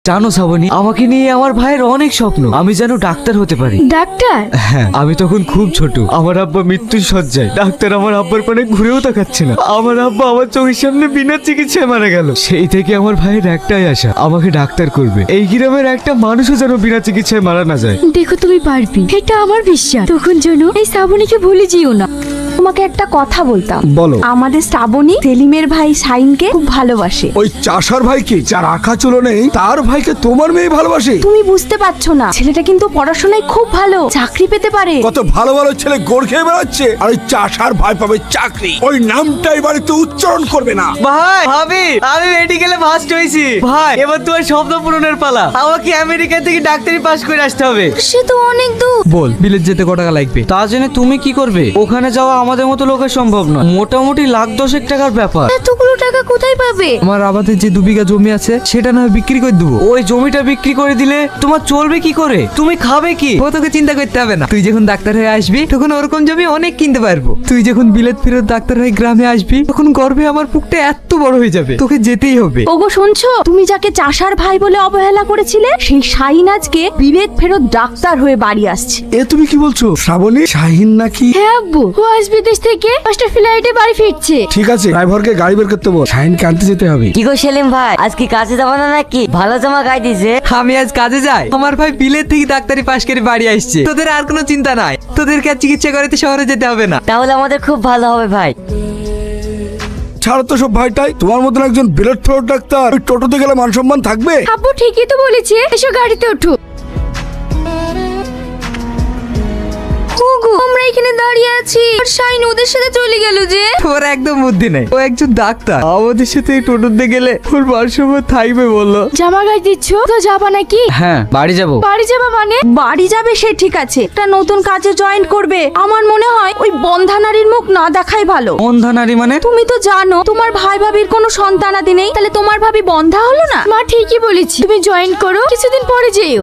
জানো শ্রাবণী, আমাকে নিয়ে আমার ভাইয়ের অনেক স্বপ্ন, আমি যেন ডাক্তার হতে পারি। ডাক্তার? হ্যাঁ, আমি তখন খুব ছোট, আমার আব্বা মৃত্যুর শয্যায়, ডাক্তার আমার আব্বার পানে ঘুরেও তাকাচ্ছে না। আমার আব্বা আমার চোখের সামনে বিনা চিকিৎসায় মারা গেল। সেই থেকে আমার ভাইয়ের একটাই আশা, আমাকে ডাক্তার করবে। এই গ্রামের একটা মানুষও যেন বিনা চিকিৎসায় মারা না যায়। দেখো তুমি পারবে, এটা আমার বিশ্বাস। তখন যেন এই শ্রাবণীকে ভুলে যেও না। তোমাকে একটা কথা বলতাম। বলো। আমাদের শ্রাবণী সেলিমের ভাই শাইনকে খুব ভালোবাসে। ওই চাষার ভাইকে, যার আঁকা চলো নেই, তার ভাইকে তোমার মেয়ে ভালোবাসে? তুমি বুঝতে পারছো না, ছেলেটা কিন্তু পড়াশোনায় খুব ভালো, চাকরি পেতে পারে। কত ভালো ভালো ছেলে গোড় খেয়ে বেড়াচ্ছে, আর ওই চাষার ভাই পাবে চাকরি। ওই নামটাই বাড়িতে উচ্চারণ করবে না। ভাই, ভাবি, আমি মেডিকেলে ফার্স্ট হয়েছি। ভাই, এবার তোমার স্বপ্ন পূরণের পালা। আমাকে আমেরিকা থেকে ডাক্তারি পাস করে আসতে হবে। সে তো অনেক দূর। বল, বিলেত যেতে কত টাকা লাগবে? তা জেনে তুমি কি করবে? ওখানে যাওয়া আমাদের মতো লোকের সম্ভব নয়, মোটামুটি লাখ 10 টাকার ব্যাপার। এতগুলো টাকা কোথায় পাবে? আমার আবাদের যে 2 বিঘা জমি আছে, সেটা না বিক্রি করে দেবো। ওই জমিটা বিক্রি করে দিলে তোমার চলবে কি করে? তুমি খাবে কি? ও তোকে চিন্তা করতে হবে না। তুই যখন ডাক্তার হয়ে আসবি তখন ওরকম জমি অনেক কিনতে পারবো। তুই যখন বিলেত ফেরত ডাক্তার হয়ে গ্রামে আসবি তখন গর্বে আমার বুকটা এত বড় হয়ে যাবে, তোকে যেতেই হবে। ওগো শুনছো, তুমি যাকে চাষার ভাই বলে অবহেলা করেছিলে, সেই শাহিন আজকে বিলেত ফেরত ডাক্তার হয়ে বাড়ি আসছে। এ তুমি কি বলছো? শ্রাবণী, শাহিন নাকি? হ্যাঁ আব্বু, ও আজ বিদেশ থেকে ফার্স্ট ফ্লাইটে বাড়ি ফিরছে। ঠিক আছে, ড্রাইভারকে গাড়ি বের করতে বল, শাহিনকে আনতে যেতে হবে। কি গো সেলিম ভাই, আজ কি কাজে যাবো না নাকি? ভালো জামা গায়ে দিছে। আমি আজ কাজে যাই, আমার ভাই বিলেত থেকে ডাক্তারি পাশ করে বাড়ি আসছে। তোদের আর কোনো চিন্তা নাই, তোদেরকে আর চিকিৎসা করাতে শহরে যেতে হবে না। তাহলে আমাদের খুব ভালো হবে ভাই। ছাড়ো তো সব ভাইটাই, তোমার মতন একজন বিলেট ফেরত ডাক্তার ওই টোটোতে গেলে মান সম্মান থাকবে? আব্বু ঠিকই তো বলেছে, এসো গাড়িতে ওঠো। ওগো, আমরা এখানে দাঁড়িয়ে আছি আর শাইন ওদের সাথে চলে গেল যে। ওর একদম বুদ্ধি নেই, ও একজন ডাক্তার, আমাদের সাথে টোটোতে গেলে ওর মান সম্মান থাকবে বললো। জামা গায়ে দিচ্ছ তো, যাবা নাকি? হ্যাঁ, বাড়ি যাব। বাড়ি যাবা মানে? বাড়ি যাবে সে ঠিক আছে, একটা নতুন কাজে জয়েন করবে। আমার মনে হয় ওই বন্ধা নারীর মুখ না দেখাই ভালো। বন্ধা নারী মানে? তুমি তো জানো তোমার ভাই ভাবির কোনো সন্তানাদি নেই, তাহলে তোমার ভাবি বন্ধা হলো না? মা ঠিকই বলেছি, তুমি জয়েন করো, কিছুদিন পরে যেও।